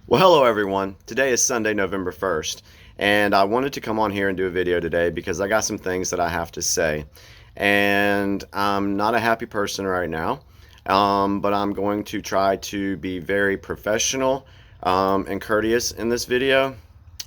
Well, hello everyone. Today is Sunday, November 1st, and I wanted to come on here and do a video today because I got some things that I have to say. And I'm not a happy person right now, but I'm going to try to be very professional and courteous in this video.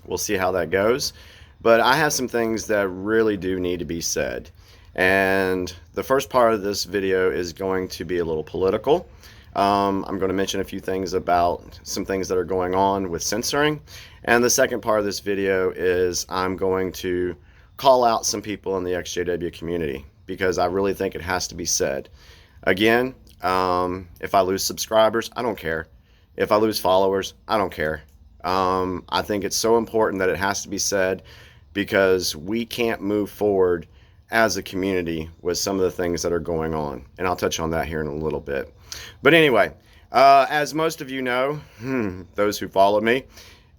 We'll see how that goes. But I have some things that really do need to be said. And the first part of this video is going to be a little political. I'm going to mention a few things about some things that are going on with censoring. And the second part of this video is I'm going to call out some people in the XJW community because I really think it has to be said. Again, if I lose subscribers, I don't care. If I lose followers, I don't care. I think it's so important that it has to be said because we can't move forward as a community with some of the things that are going on. And I'll touch on that here in a little bit. But anyway, as most of you know, those who follow me,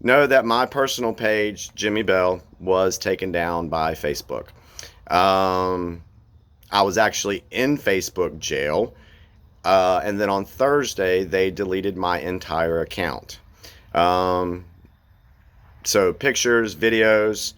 know that my personal page, Jimmy Bell, was taken down by Facebook. I was actually in Facebook jail. And then on Thursday, they deleted my entire account. So pictures, videos,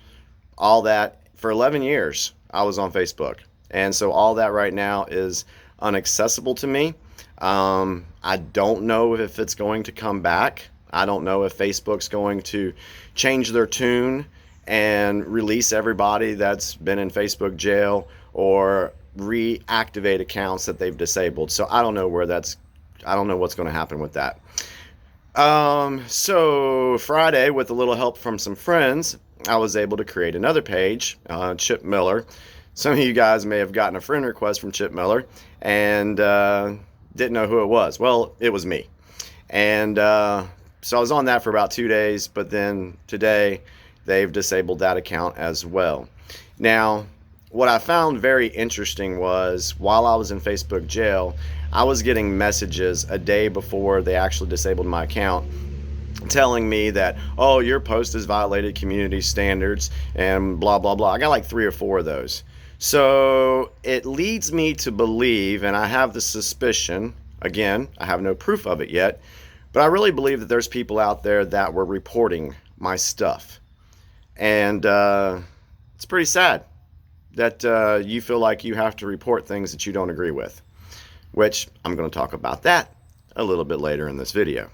all that. For 11 years, I was on Facebook. And so all that right now is inaccessible to me. I don't know if it's going to come back. I don't know if Facebook's going to change their tune and release everybody that's been in Facebook jail or reactivate accounts that they've disabled. So I don't know I don't know what's going to happen with that. So Friday, with a little help from some friends, I was able to create another page, Chip Miller. Some of you guys may have gotten a friend request from Chip Miller and didn't know who it was. Well, it was me. And so I was on that for about 2 days, but then today they've disabled that account as well. Now, what I found very interesting was while I was in Facebook jail, I was getting messages a day before they actually disabled my account telling me that, oh, your post has violated community standards and blah, blah, blah. I got like 3 or 4 of those. So it leads me to believe, and I have the suspicion, again, I have no proof of it yet, but I really believe that there's people out there that were reporting my stuff. And it's pretty sad that you feel like you have to report things that you don't agree with, which I'm going to talk about that a little bit later in this video.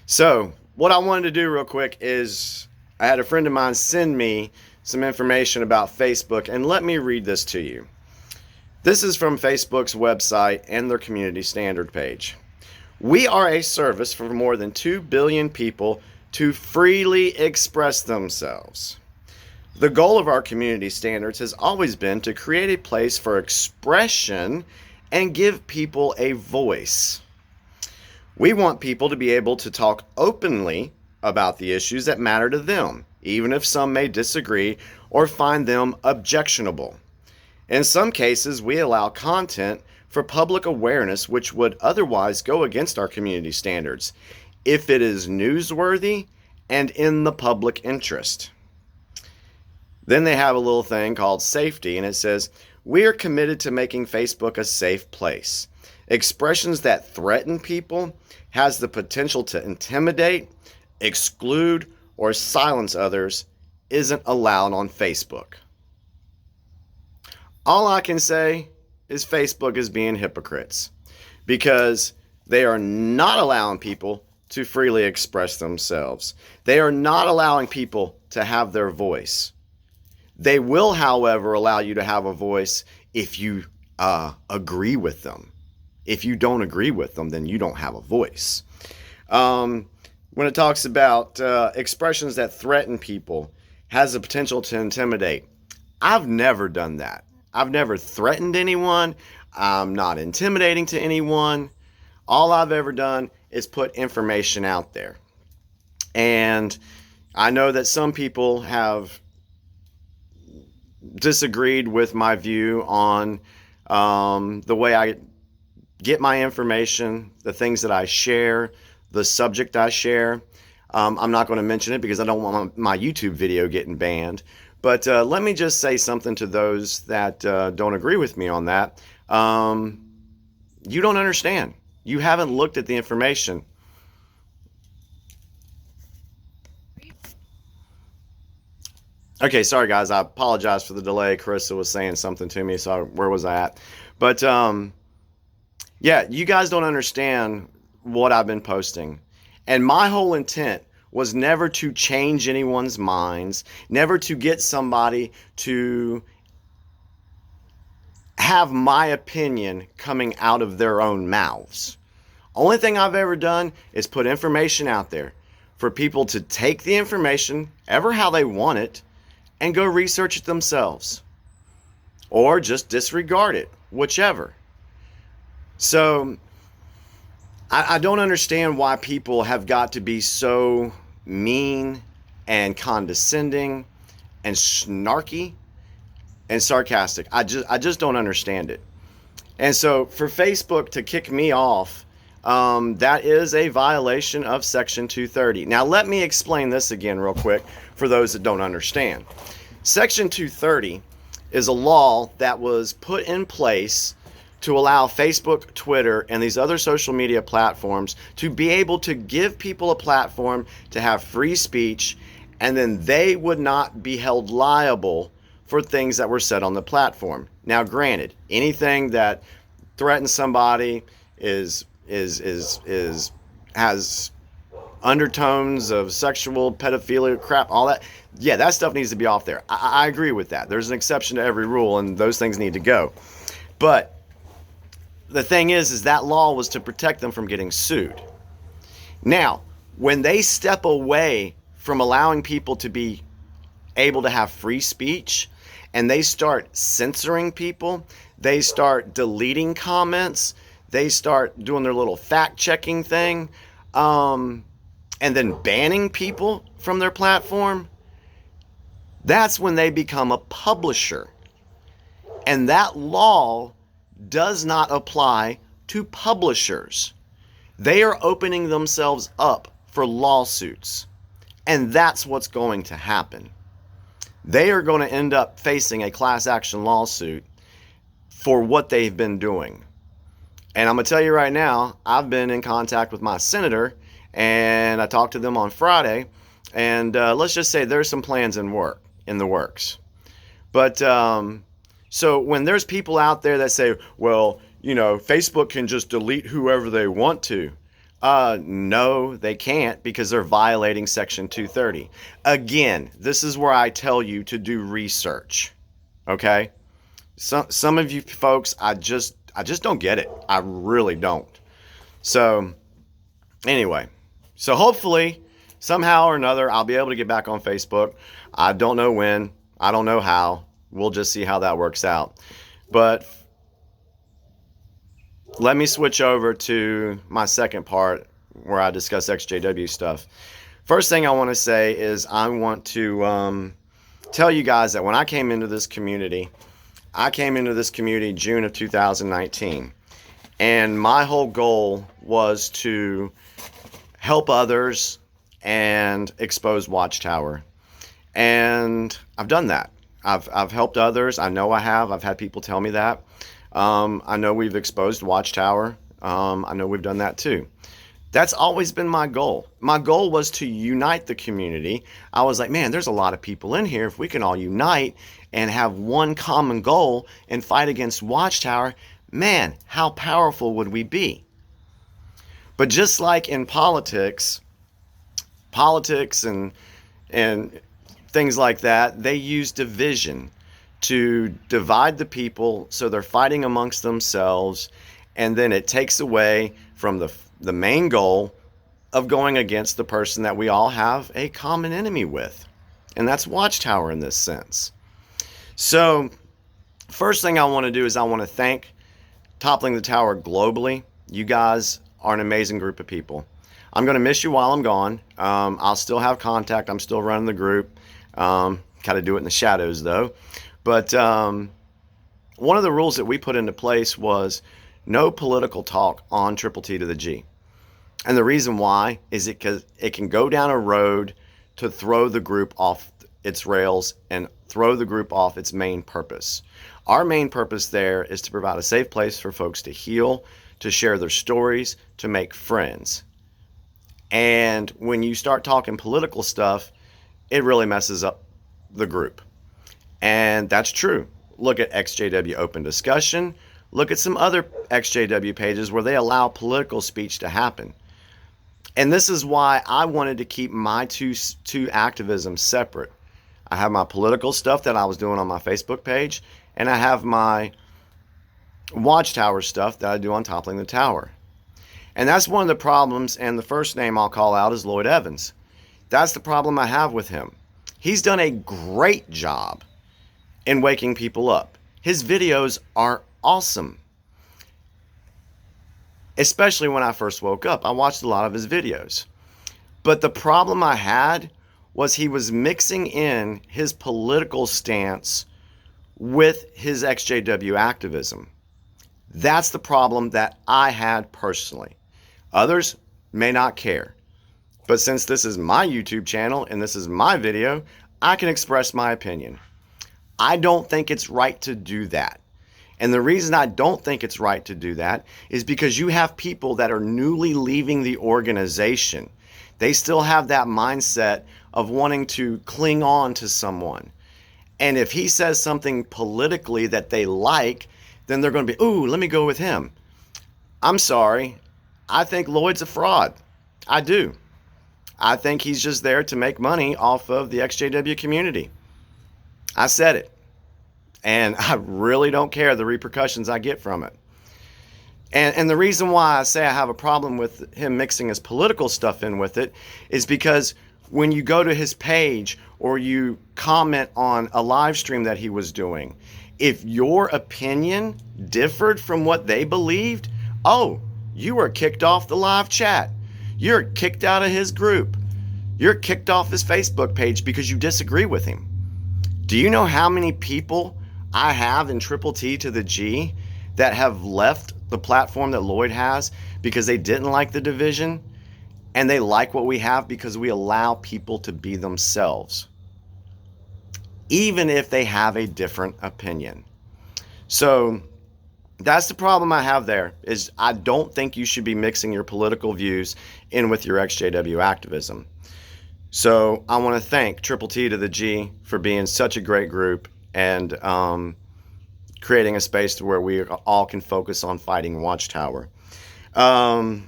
So what I wanted to do real quick is I had a friend of mine send me some information about Facebook, and let me read this to you. This is from Facebook's website and their community standard page. We are a service for more than 2 billion people to freely express themselves. The goal of our community standards has always been to create a place for expression and give people a voice. We want people to be able to talk openly about the issues that matter to them, even if some may disagree or find them objectionable. In some cases, we allow content for public awareness which would otherwise go against our community standards if it is newsworthy and in the public interest. Then they have a little thing called safety, and it says, we are committed to making Facebook a safe place. Expressions that threaten people, has the potential to intimidate, exclude, or silence others isn't allowed on Facebook. All I can say is Facebook is being hypocrites because they are not allowing people to freely express themselves. They are not allowing people to have their voice. They will, however, allow you to have a voice if you agree with them. If you don't agree with them, then you don't have a voice. When it talks about expressions that threaten people, has the potential to intimidate. I've never done that. I've never threatened anyone. I'm not intimidating to anyone. All I've ever done is put information out there. And I know that some people have disagreed with my view on the way I get my information, the things that I share, the subject I share. I'm not going to mention it because I don't want my YouTube video getting banned. But let me just say something to those that don't agree with me on that. You don't understand. You haven't looked at the information. Okay, sorry guys, I apologize for the delay. Carissa was saying something to me, so where was I at? But yeah, you guys don't understand what I've been posting. And my whole intent was never to change anyone's minds, never to get somebody to have my opinion coming out of their own mouths. Only thing I've ever done is put information out there for people to take the information, ever how they want it, and go research it themselves. Or just disregard it, whichever. So I don't understand why people have got to be so mean and condescending and snarky and sarcastic. I just don't understand it. And so for Facebook to kick me off, that is a violation of Section 230. Now let me explain this again real quick for those that don't understand. Section 230 is a law that was put in place to allow Facebook, Twitter, and these other social media platforms to be able to give people a platform to have free speech, and then they would not be held liable for things that were said on the platform. Now, granted, anything that threatens somebody has undertones of sexual pedophilia crap, all that. Yeah, that stuff needs to be off there. I agree with that. There's an exception to every rule, and those things need to go. But the thing is that law was to protect them from getting sued. Now, when they step away from allowing people to be able to have free speech and they start censoring people, they start deleting comments, they start doing their little fact-checking thing, and then banning people from their platform, that's when they become a publisher. And that law does not apply to publishers. They are opening themselves up for lawsuits. And that's what's going to happen. They are going to end up facing a class action lawsuit for what they've been doing. And I'm going to tell you right now, I've been in contact with my senator, and I talked to them on Friday, and let's just say there's some plans in the works. But so when there's people out there that say, well, Facebook can just delete whoever they want to. No, they can't, because they're violating Section 230. Again, this is where I tell you to do research. Okay? Some of you folks, I just don't get it. I really don't. So anyway, so hopefully somehow or another I'll be able to get back on Facebook. I don't know when. I don't know how. We'll just see how that works out. But let me switch over to my second part where I discuss XJW stuff. First thing I want to say is I want to tell you guys that when I came into this community, June of 2019. And my whole goal was to help others and expose Watchtower. And I've done that. I've helped others. I know I have. I've had people tell me that. I know we've exposed Watchtower. I know we've done that too. That's always been my goal. My goal was to unite the community. I was like, man, there's a lot of people in here. If we can all unite and have one common goal and fight against Watchtower, man, how powerful would we be? But just like in politics and things like that, they use division to divide the people so they're fighting amongst themselves, and then it takes away from the main goal of going against the person that we all have a common enemy with, and that's Watchtower in this sense. So first thing I want to do is I want to thank Toppling the Tower globally. You guys are an amazing group of people. I'm going to miss you while I'm gone. I'll still have contact. I'm still running the group. Kind of do it in the shadows though. But one of the rules that we put into place was no political talk on Triple T to the G. And the reason why is because it can go down a road to throw the group off its rails and throw the group off its main purpose. Our main purpose there is to provide a safe place for folks to heal, to share their stories, to make friends. And when you start talking political stuff, it really messes up the group. And that's true. Look at XJW Open Discussion. Look at some other XJW pages where they allow political speech to happen. And this is why I wanted to keep my two activisms separate. I have my political stuff that I was doing on my Facebook page, and I have my Watchtower stuff that I do on Toppling the Tower. And that's one of the problems, and the first name I'll call out is Lloyd Evans. That's the problem I have with him. He's done a great job in waking people up. His videos are awesome. Especially when I first woke up. I watched a lot of his videos. But the problem I had was he was mixing in his political stance with his XJW activism. That's the problem that I had personally. Others may not care. But since this is my YouTube channel and this is my video, I can express my opinion. I don't think it's right to do that. And the reason I don't think it's right to do that is because you have people that are newly leaving the organization. They still have that mindset of wanting to cling on to someone. And if he says something politically that they like, then they're going to be, ooh, let me go with him. I'm sorry. I think Lloyd's a fraud. I do. I think he's just there to make money off of the XJW community. I said it. And I really don't care the repercussions I get from it. And the reason why I say I have a problem with him mixing his political stuff in with it is because when you go to his page or you comment on a live stream that he was doing, if your opinion differed from what they believed, oh, you were kicked off the live chat. You're kicked out of his group. You're kicked off his Facebook page because you disagree with him. Do you know how many people I have in Triple T to the G that have left the platform that Lloyd has because they didn't like the division, and they like what we have because we allow people to be themselves, even if they have a different opinion. So that's the problem I have there, is I don't think you should be mixing your political views in with your XJW activism. So I want to thank Triple T to the G for being such a great group and creating a space to where we all can focus on fighting Watchtower. I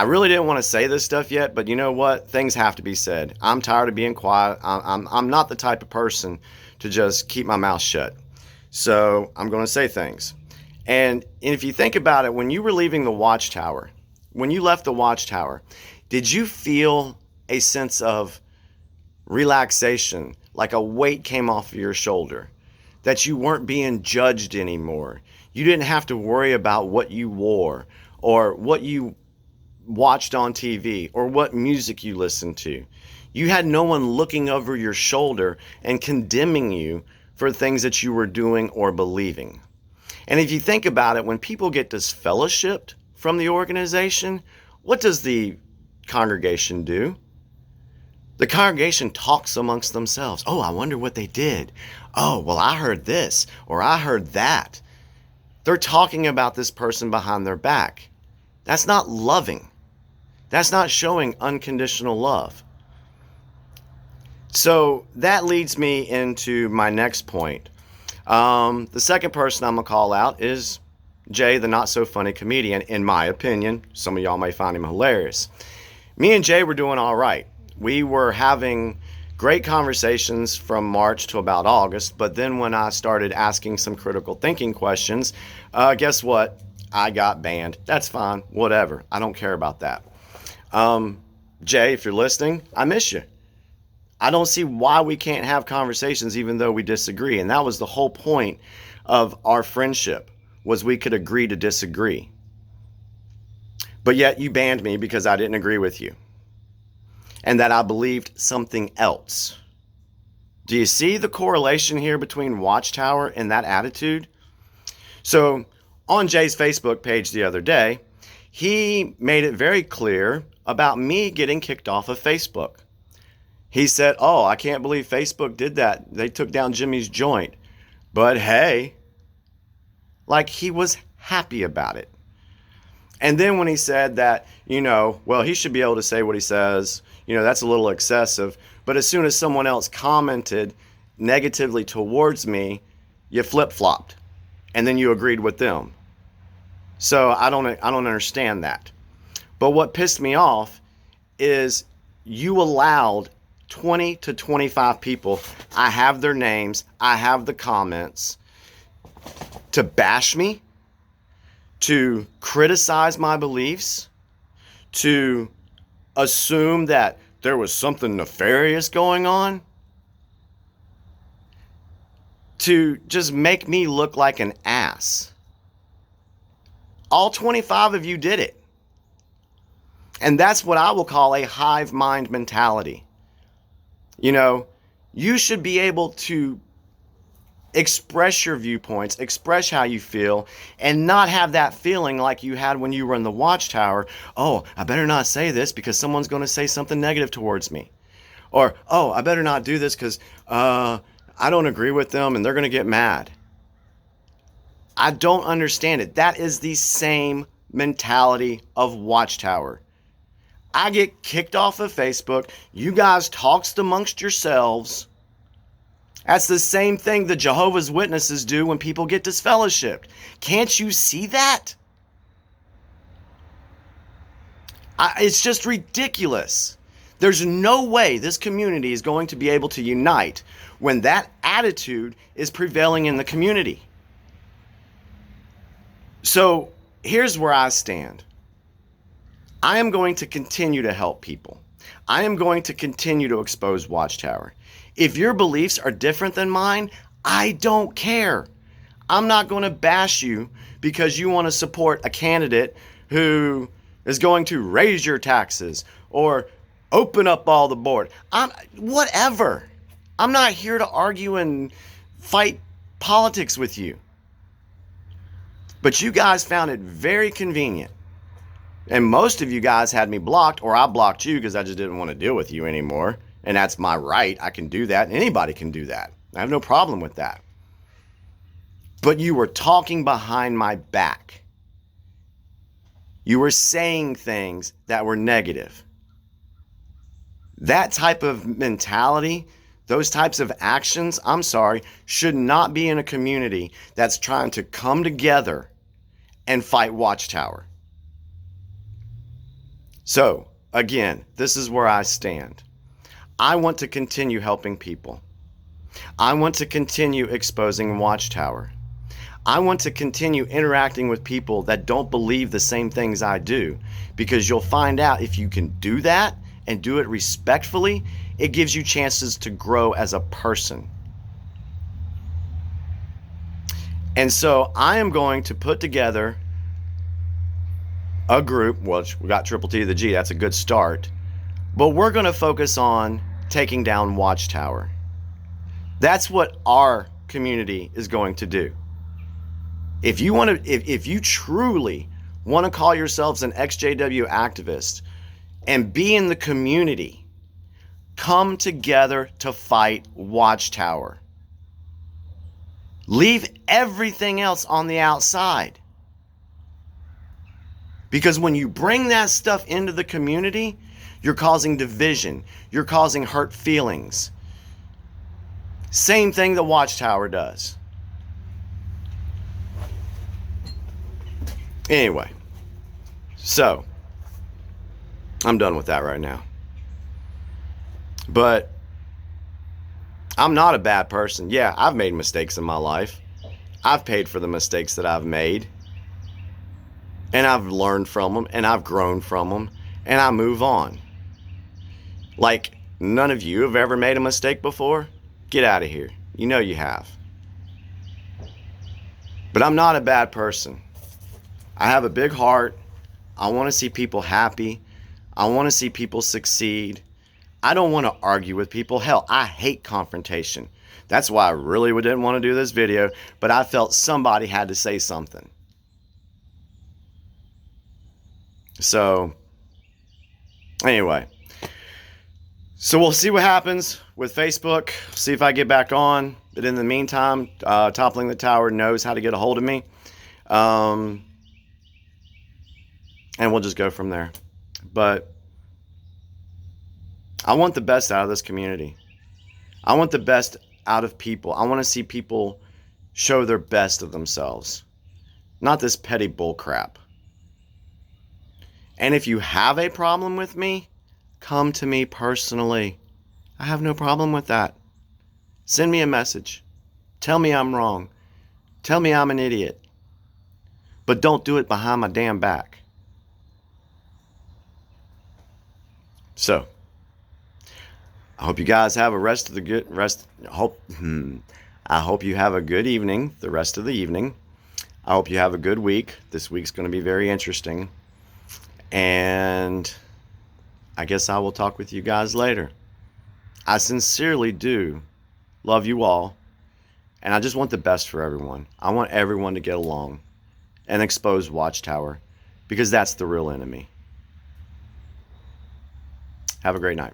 really didn't want to say this stuff yet, but you know what? Things have to be said. I'm tired of being quiet. I'm not the type of person to just keep my mouth shut. So I'm going to say things. And if you think about it, when you were leaving the Watchtower, when you left the Watchtower, did you feel a sense of relaxation, like a weight came off of your shoulder, that you weren't being judged anymore? You didn't have to worry about what you wore or what you watched on TV or what music you listened to. You had no one looking over your shoulder and condemning you for things that you were doing or believing. And if you think about it, when people get disfellowshipped from the organization, what does the congregation do? The congregation talks amongst themselves. Oh, I wonder what they did. Oh, well, I heard this or I heard that. They're talking about this person behind their back. That's not loving. That's not showing unconditional love. So that leads me into my next point. The second person I'm going to call out is Jay, the not so funny comedian, in my opinion. Some of y'all may find him hilarious. Me and Jay were doing all right. We were having great conversations from March to about August, but then when I started asking some critical thinking questions, guess what? I got banned. That's fine. Whatever. I don't care about that. Jay, if you're listening, I miss you. I don't see why we can't have conversations even though we disagree. And that was the whole point of our friendship, was we could agree to disagree. But yet you banned me because I didn't agree with you and that I believed something else. Do you see the correlation here between Watchtower and that attitude? So on Jay's Facebook page the other day, he made it very clear about me getting kicked off of Facebook. He said, oh, I can't believe Facebook did that. They took down Jimmy's joint. But hey, like he was happy about it. And then when he said that, well, he should be able to say what he says, that's a little excessive. But as soon as someone else commented negatively towards me, you flip-flopped. And then you agreed with them. So I don't understand that. But what pissed me off is you allowed 20 to 25 people, I have their names, I have the comments, to bash me, to criticize my beliefs, to assume that there was something nefarious going on, to just make me look like an ass. All 25 of you did it. And that's what I will call a hive mind mentality. You should be able to express your viewpoints, express how you feel, and not have that feeling like you had when you were in the Watchtower. Oh, I better not say this because someone's going to say something negative towards me. Or, oh, I better not do this because I don't agree with them and they're going to get mad. I don't understand it. That is the same mentality of Watchtower. I get kicked off of Facebook. You guys talks amongst yourselves. That's the same thing the Jehovah's Witnesses do when people get disfellowshipped. Can't you see that? It's just ridiculous. There's no way this community is going to be able to unite when that attitude is prevailing in the community. So here's where I stand. I am going to continue to help people. I am going to continue to expose Watchtower. If your beliefs are different than mine, I don't care. I'm not going to bash you because you want to support a candidate who is going to raise your taxes or open up all the board. Whatever. I'm not here to argue and fight politics with you. But you guys found it very convenient. And most of you guys had me blocked, or I blocked you because I just didn't want to deal with you anymore. And that's my right. I can do that. Anybody can do that. I have no problem with that. But you were talking behind my back. You were saying things that were negative. That type of mentality, those types of actions, I'm sorry, should not be in a community that's trying to come together and fight Watchtower. So, again, this is where I stand. I want to continue helping people. I want to continue exposing Watchtower. I want to continue interacting with people that don't believe the same things I do, because you'll find out if you can do that and do it respectfully, it gives you chances to grow as a person. And so I am going to put together a group, which we got Triple T to the G, that's a good start. But we're going to focus on taking down Watchtower. That's what our community is going to do. If you truly want to call yourselves an XJW activist and be in the community, come together to fight Watchtower. Leave everything else on the outside. Because when you bring that stuff into the community, you're causing division. You're causing hurt feelings. Same thing the Watchtower does. Anyway, so I'm done with that right now. But I'm not a bad person. Yeah, I've made mistakes in my life. I've paid for the mistakes that I've made. And I've learned from them, and I've grown from them, and I move on. Like, none of you have ever made a mistake before? Get out of here. You know you have. But I'm not a bad person. I have a big heart. I want to see people happy. I want to see people succeed. I don't want to argue with people. Hell, I hate confrontation. That's why I really didn't want to do this video, but I felt somebody had to say something. So, anyway, so we'll see what happens with Facebook. See if I get back on. But in the meantime, Toppling the Tower knows how to get a hold of me. and we'll just go from there. But I want the best out of this community. I want the best out of people. I want to see people show their best of themselves, not this petty bull crap. And if you have a problem with me, come to me personally. I have no problem with that. Send me a message. Tell me I'm wrong. Tell me I'm an idiot. But don't do it behind my damn back. So, I hope you guys have a I hope you have a good evening, the rest of the evening. I hope you have a good week. This week's going to be very interesting. And I guess I will talk with you guys later. I sincerely do love you all. And I just want the best for everyone. I want everyone to get along and expose Watchtower, because that's the real enemy. Have a great night.